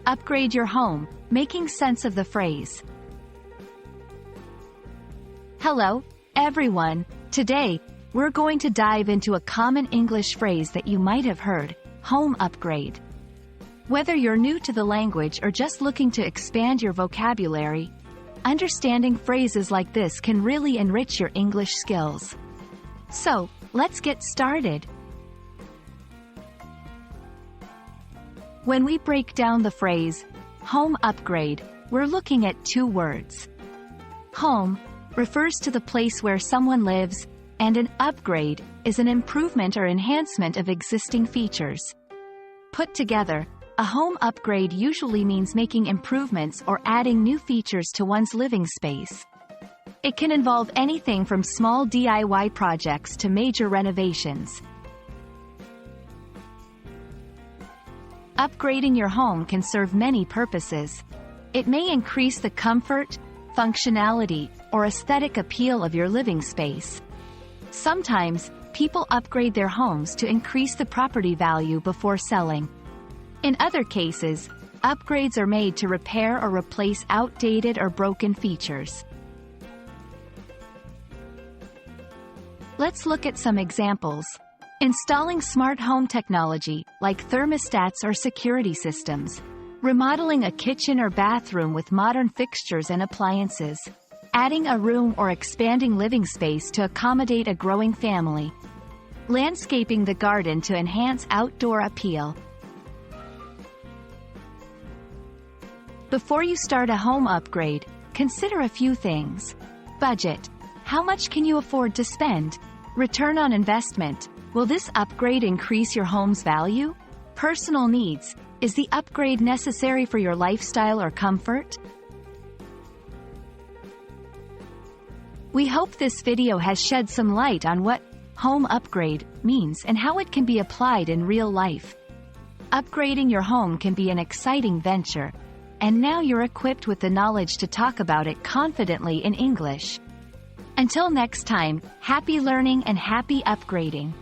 upgrade your home, making sense of the phrase. Hello, everyone. Today, we're going to dive into a common English phrase that you might have heard, home upgrade. Whether you're new to the language or just looking to expand your vocabulary, understanding phrases like this can really enrich your English skills. So, let's get started. When we break down the phrase, home upgrade, we're looking at two words. Home refers to the place where someone lives, and an upgrade is an improvement or enhancement of existing features. Put together, a home upgrade usually means making improvements or adding new features to one's living space. It can involve anything from small DIY projects to major renovations. Upgrading your home can serve many purposes. It may increase the comfort, functionality, or aesthetic appeal of your living space. Sometimes, people upgrade their homes to increase the property value before selling. In other cases, upgrades are made to repair or replace outdated or broken features. Let's look at some examples. Installing smart home technology, like thermostats or security systems. Remodeling a kitchen or bathroom with modern fixtures and appliances. Adding a room or expanding living space to accommodate a growing family. Landscaping the garden to enhance outdoor appeal. Before you start a home upgrade, consider a few things. Budget. How much can you afford to spend? Return on investment. Will this upgrade increase your home's value? Personal needs. Is the upgrade necessary for your lifestyle or comfort? We hope this video has shed some light on what home upgrade means and how it can be applied in real life. Upgrading your home can be an exciting venture, and now you're equipped with the knowledge to talk about it confidently in English. Until next time, happy learning and happy upgrading.